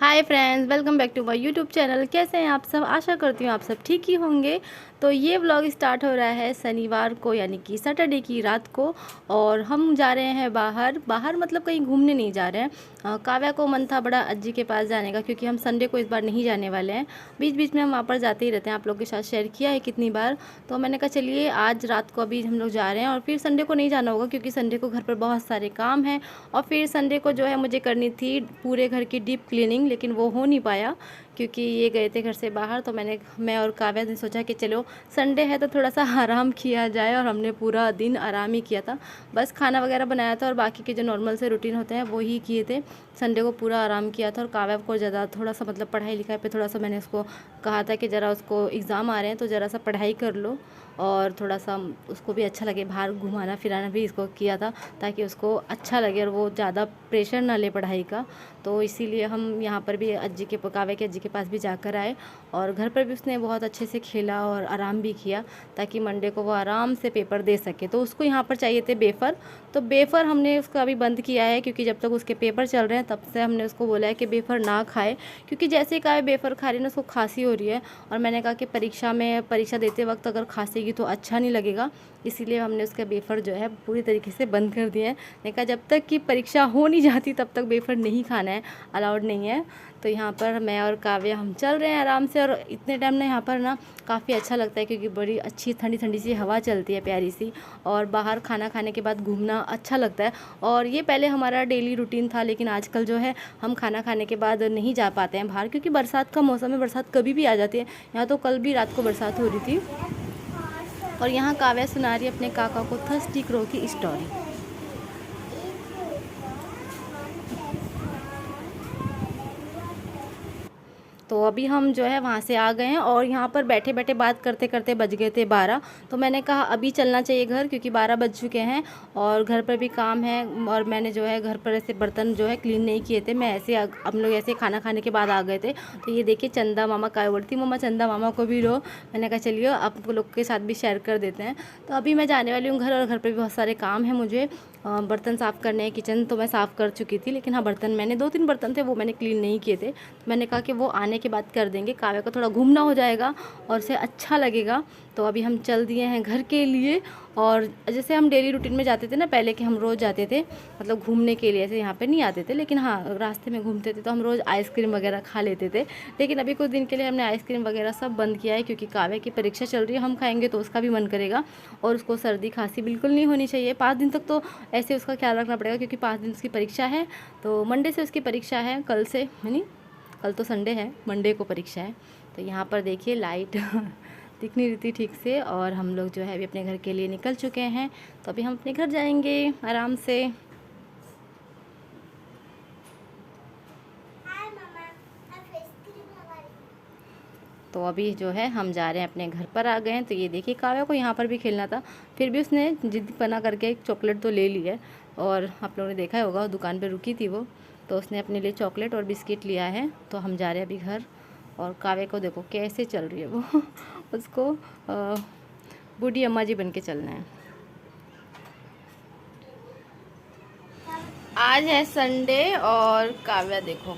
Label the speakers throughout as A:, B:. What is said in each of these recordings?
A: Hi friends, welcome back to my YouTube channel. कैसे हैं आप सब? आशा करती हूँ आप सब ठीक ही होंगे। तो ये व्लॉग स्टार्ट हो रहा है शनिवार को, यानी कि सैटरडे की रात को। और हम जा रहे हैं बाहर मतलब कहीं घूमने नहीं जा रहे हैं। काव्या को मन था बड़ा अज्जी के पास जाने का, क्योंकि हम संडे को इस बार नहीं जाने वाले हैं। बीच बीच में हम वहाँ पर जाते ही रहते हैं, आप लोग के साथ शेयर किया है कितनी बार। तो मैंने कहा चलिए आज रात को अभी हम लोग जा रहे हैं, और फिर संडे को नहीं जाना होगा क्योंकि संडे को घर पर बहुत सारे काम हैं। और फिर संडे को जो है मुझे करनी थी पूरे घर की डीप क्लीनिंग, लेकिन वो हो नहीं पाया क्योंकि ये गए थे घर से बाहर। तो मैं और काव्या ने सोचा कि चलो संडे है तो थोड़ा सा आराम किया जाए, और हमने पूरा दिन आराम ही किया था। बस खाना वगैरह बनाया था और बाकी के जो नॉर्मल से रूटीन होते हैं वो ही किए थे। संडे को पूरा आराम किया था। और काव्या को ज़्यादा थोड़ा सा मतलब पढ़ाई लिखाई पे थोड़ा सा मैंने उसको कहा था कि ज़रा उसको एग्ज़ाम आ रहे हैं तो ज़रा सा पढ़ाई कर लो, और थोड़ा सा उसको भी अच्छा लगे, बाहर घुमाना फिराना भी इसको किया था ताकि उसको अच्छा लगे और वो ज़्यादा प्रेशर ना ले पढ़ाई का। तो इसीलिए हम यहाँ पर भी काव्या के अज्जी के पास भी जाकर आए, और घर पर भी उसने बहुत अच्छे से खेला और आराम भी किया ताकि मंडे को वो आराम से पेपर दे सके। तो उसको यहाँ पर चाहिए थे बेफ़र, तो बेफ़र हमने उसका अभी बंद किया है क्योंकि जब तक उसके पेपर चल रहे हैं तब से हमने उसको बोला है कि बेफ़र ना खाए, क्योंकि जैसे ही काव्या बेफ़र खा रही है ना उसको खांसी हो रही है। और मैंने कहा कि परीक्षा देते वक्त अगर खांसेगी तो अच्छा नहीं लगेगा, इसीलिए हमने उसका बेफ़र जो है पूरी तरीके से बंद कर दिया है। मैंने कहा जब तक कि परीक्षा हो नहीं जाती तब तक बेफ़र नहीं खाना है, अलाउड नहीं है। तो यहाँ पर मैं और काव्या हम चल रहे हैं आराम से, और इतने टाइम ना यहाँ पर ना काफ़ी अच्छा लगता है क्योंकि बड़ी अच्छी ठंडी ठंडी सी हवा चलती है प्यारी सी, और बाहर खाना खाने के बाद घूमना अच्छा लगता है। और ये पहले हमारा डेली रूटीन था, लेकिन आजकल जो है हम खाना खाने के बाद नहीं जा पाते हैं बाहर, क्योंकि बरसात का मौसम है, बरसात कभी भी आ जाती है। यहाँ तो कल भी रात को बरसात हो रही थी। और यहाँ काव्या सुना रही है अपने काका को थर्स्टी क्रो की स्टोरी। तो अभी हम जो है वहाँ से आ गए हैं, और यहाँ पर बैठे बैठे बात करते करते बज गए थे 12। तो मैंने कहा अभी चलना चाहिए घर, क्योंकि 12 बज चुके हैं और घर पर भी काम है। और मैंने जो है घर पर ऐसे बर्तन जो है क्लीन नहीं किए थे, मैं ऐसे हम लोग ऐसे खाना खाने के बाद आ गए थे। तो ये देखिए चंदा मामा काय बोलती मम्मा चंदा मामा को भी लो। मैंने कहा चलिए आप लोग के साथ भी शेयर कर देते हैं। तो अभी मैं जाने वाली हूँ घर, और घर पर भी बहुत सारे काम हैं मुझे। बर्तन साफ़ करने हैं, किचन तो मैं साफ़ कर चुकी थी, लेकिन हाँ बर्तन मैंने 2-3 बर्तन थे वो मैंने क्लीन नहीं किए थे। तो मैंने कहा कि वो आने के बाद कर देंगे, काव्या को थोड़ा घूमना हो जाएगा और उसे अच्छा लगेगा। तो अभी हम चल दिए हैं घर के लिए। और जैसे हम डेली रूटीन में जाते थे ना पहले, कि हम रोज़ जाते थे मतलब घूमने के लिए, ऐसे यहाँ पे नहीं आते थे, लेकिन हाँ रास्ते में घूमते थे तो हम रोज़ आइसक्रीम वगैरह खा लेते थे। लेकिन अभी कुछ दिन के लिए हमने आइसक्रीम वगैरह सब बंद किया है, क्योंकि काव्या की परीक्षा चल रही है, हम खाएंगे तो उसका भी मन करेगा। और उसको सर्दी खांसी बिल्कुल नहीं होनी चाहिए 5 दिन तक, तो ऐसे उसका ख्याल रखना पड़ेगा क्योंकि 5 दिन उसकी परीक्षा है। तो मंडे से उसकी परीक्षा है, कल से यानी कल तो संडे है, मंडे को परीक्षा है। तो यहाँ पर देखिए लाइट दिख नहीं रही थी ठीक से, और हम लोग जो है अभी अपने घर के लिए निकल चुके हैं। तो अभी हम अपने घर जाएंगे आराम से। तो अभी जो है हम जा रहे हैं अपने घर पर आ गए हैं। तो ये देखिए काव्या को यहाँ पर भी खेलना था, फिर भी उसने जिद बना करके एक चॉकलेट तो ले ली है। और आप लोगों ने देखा होगा दुकान पे रुकी थी वो, तो उसने अपने लिए चॉकलेट और बिस्किट लिया है। तो हम जा रहे हैं अभी घर। और काव्या को देखो कैसे चल रही है वो उसको बूढ़ी अम्मा जी बन के चलना है। आज है संडे और काव्या देखो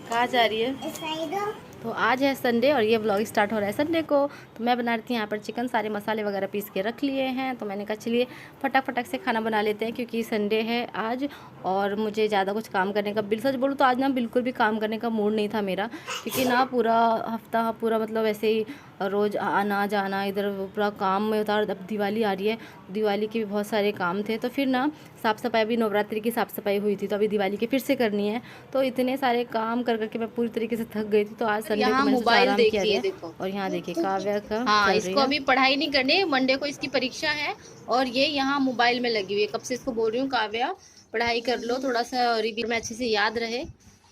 A: कहाँ जा रही है। तो आज है संडे और ये व्लॉग स्टार्ट हो रहा है संडे को। तो मैं बना रही थी यहाँ पर चिकन, सारे मसाले वगैरह पीस के रख लिए हैं। तो मैंने कहा चलिए फटाक से खाना बना लेते हैं, क्योंकि संडे है आज और मुझे ज़्यादा कुछ काम करने का सच बोलूँ तो आज ना बिल्कुल भी काम करने का मूड नहीं था मेरा, क्योंकि ना पूरा हफ्ता पूरा मतलब ऐसे ही रोज़ आना जाना इधर पूरा काम में होता। और अब दिवाली आ रही है, दिवाली के भी बहुत सारे काम थे। तो फिर ना साफ़ सफाई, अभी नवरात्रि की साफ़ सफाई हुई थी तो अभी दिवाली की फिर से करनी है। तो इतने सारे काम कर करके मैं पूरी तरीके से थक गई थी। तो आज संडे को मैंने सोचा आराम किया जाए। और यहाँ देखिए काव्या का
B: हाँ,
A: चल रही
B: इसको
A: है।
B: अभी पढ़ाई नहीं करनी, मंडे को इसकी परीक्षा है। और ये यहाँ मोबाइल में लगी हुई है, कब से इसको बोल रही हूँ काव्या पढ़ाई कर लो, थोड़ा सा रिवीजन में अच्छे से याद रहे।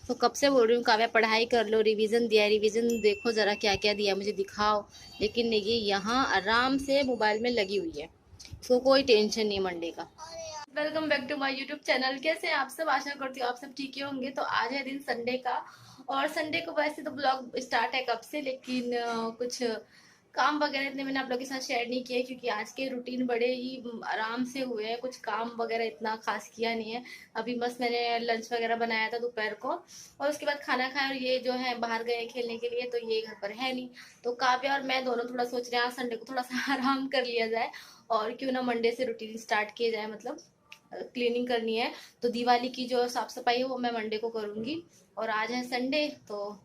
B: तो कब से बोल रही हूँ काव्या पढ़ाई कर लो, रिवीजन दिया है, रिवीजन देखो जरा क्या क्या दिया मुझे दिखाओ। लेकिन ये यहाँ आराम से मोबाइल में लगी हुई है, इसको कोई टेंशन नहीं मंडे का। Welcome back to my YouTube channel. कैसे हैं आप सब? आशा करती हूँ आप सब ठीक ही होंगे। तो आज है दिन संडे का, और संडे को वैसे तो ब्लॉग स्टार्ट है कब से, लेकिन कुछ काम वगैरह इतने मैंने आप लोगों के साथ शेयर नहीं किए, क्योंकि आज के रूटीन बड़े ही आराम से हुए हैं, कुछ काम वगैरह इतना खास किया नहीं है। अभी बस मैंने लंच वगैरह बनाया था दोपहर को, और उसके बाद खाना खाया, और ये जो है बाहर गए खेलने के लिए, तो ये घर पर है नहीं। तो काव्या और मैं दोनों थोड़ा सोच रहे हैं आज संडे को थोड़ा सा आराम कर लिया जाए, और क्यों ना मंडे से रूटीन स्टार्ट किया जाए। मतलब क्लीनिंग करनी है, तो दिवाली की जो साफ सफाई है वो मैं मंडे को करूंगी। और आज है संडे, तो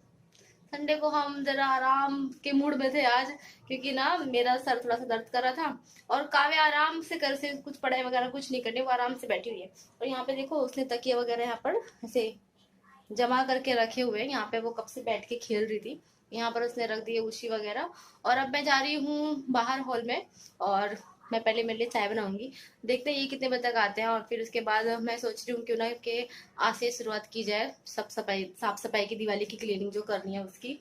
B: संडे को हम जरा आराम के मूड में थे आज, क्योंकि ना मेरा सर थोड़ा सा दर्द कर रहा था, और काव्या आराम से कर से कुछ पढ़ाई वगैरह कुछ नहीं करने, वो आराम से बैठी हुई है। और यहाँ पे देखो उसने तकिया वगैरह यहाँ पर ऐसे जमा करके रखे हुए हैं, यहाँ पे वो कब से बैठ के खेल रही थी, यहाँ पर उसने रख दिए उशी वगैरह। और अब मैं जा रही हूँ बाहर हॉल में, और मैं पहले मेरे लिए चाय बनाऊंगी। देखते हैं ये कितने बजे तक आते हैं, और फिर उसके बाद मैं सोच रही हूँ क्यों ना कि आज से शुरुआत की जाए साफ सफाई की, दिवाली की क्लीनिंग जो करनी है उसकी।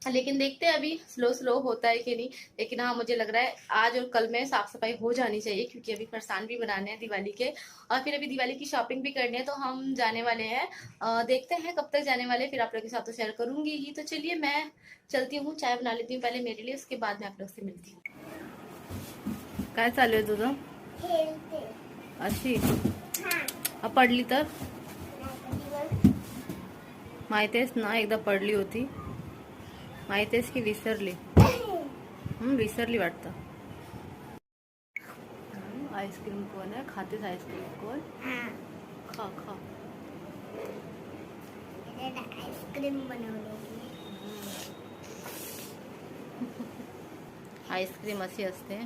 B: लेकिन देखते हैं अभी स्लो स्लो होता है कि नहीं। लेकिन हाँ, मुझे लग रहा है आज और कल में साफ सफाई हो जानी चाहिए, क्योंकि अभी फरसान भी बनाने हैं दिवाली के, और फिर अभी दिवाली की शॉपिंग भी करनी है, तो हम जाने वाले हैं। देखते हैं कब तक जाने वाले, फिर आप लोगों के साथ तो शेयर करूंगी ही। तो चलिए मैं चलती हूँ, चाय बना लेती हूँ पहले मेरे लिए, उसके बाद मैं आप लोग से मिलती हूँ।
A: काय चालू आहे तुझं? अशी पडली तर माहितीच ना, एकदा पडली होती माहितीच की विसरली. विसरली वाटतं. आईस्क्रीम कोण आहे? खातेच आईस्क्रीम कोण? खा खा.
C: आईस्क्रीम बनवली.
A: आईस्क्रीम अशी असते.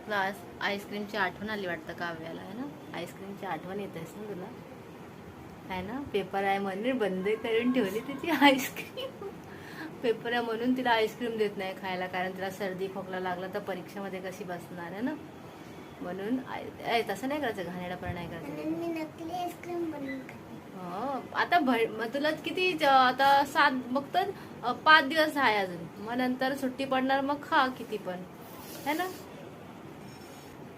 A: तुला आईस्क्रीमची आठवण आली वाटतं काव्याला, आहे ना? आईस्क्रीमची आठवण येत असेल ना तुला, आहे ना? पेपर आहे म्हणून बंद करून ठेवली तिची आईस्क्रीम. पेपर आहे म्हणून तिला आईस्क्रीम देत नाही खायला, कारण तिला सर्दी खोकला लागला तर परीक्षेमध्ये कशी बसणार आहे ना, म्हणून तसं नाही करायचं, घाणेरडापणा नाही करायचं.
C: मी नकली आईस्क्रीम बनवून
A: आता तुला किती आता 7 बघतात 5 दिवस आहे अजून, मग नंतर सुट्टी पडणार, मग खा किती पण, है ना?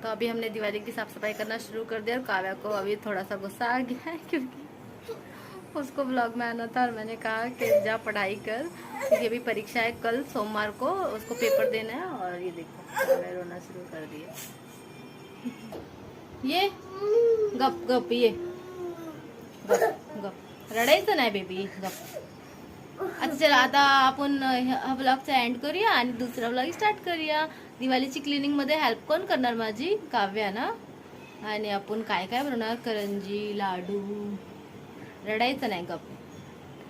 A: तो अभी हमने दिवाली की साफ सफाई करना शुरू कर दिया, और काव्या को अभी थोड़ा सा गुस्सा आ गया है, क्योंकि उसको ब्लॉग में आना था, और मैंने कहा कि जा पढ़ाई कर, क्योंकि अभी परीक्षा है कल सोमवार को, उसको पेपर देना है। और ये देखो काव्या रोना शुरू कर दिया. ये गप गप, ये गप गप, रडायचं नाही बेबी, गप. अच्छा चला, आता आपण हा ब्लॉगचा एंड करूया आणि दुसरा ब्लॉग स्टार्ट करूया. दिवाळीची क्लिनिंग मध्ये हेल्प कोण करणार? माझी काव्या ना. आणि आपण काय काय बनवणार? करंजी, लाडू. रडायचं नाही, गप,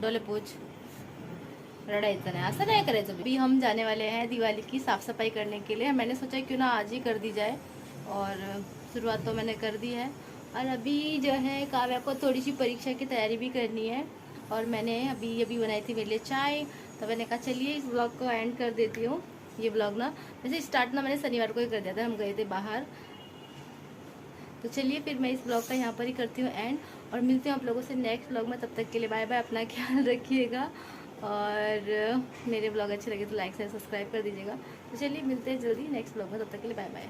A: डोले पोच, रडायचं नहीं, ऐसा नहीं करायचं. अभी हम जाने वाले हैं दिवाली की साफ सफाई करने के लिए. मैंने सोचा क्यों ना आज ही कर दी जाए, और शुरुआत तो मैंने कर दी है. और अभी जो है काव्या को थोड़ी सी परीक्षा की तैयारी भी करनी है, और मैंने अभी बनाई थी मेरे लिए चाय, तो मैंने कहा चलिए इस ब्लॉग को एंड कर देती हूँ. ये ब्लॉग ना वैसे स्टार्ट ना मैंने शनिवार को ही कर दिया था, हम गए थे बाहर. तो चलिए फिर मैं इस ब्लॉग का यहाँ पर ही करती हूँ एंड, और मिलते हैं आप लोगों से नेक्स्ट ब्लॉग में. तब तक के लिए बाय बाय, अपना ख्याल रखिएगा, और मेरे ब्लॉग अच्छे लगे तो लाइक शेयर सब्सक्राइब कर दीजिएगा. तो चलिए मिलते हैं जल्दी नेक्स्ट ब्लॉग में, तब तक के लिए बाय बाय.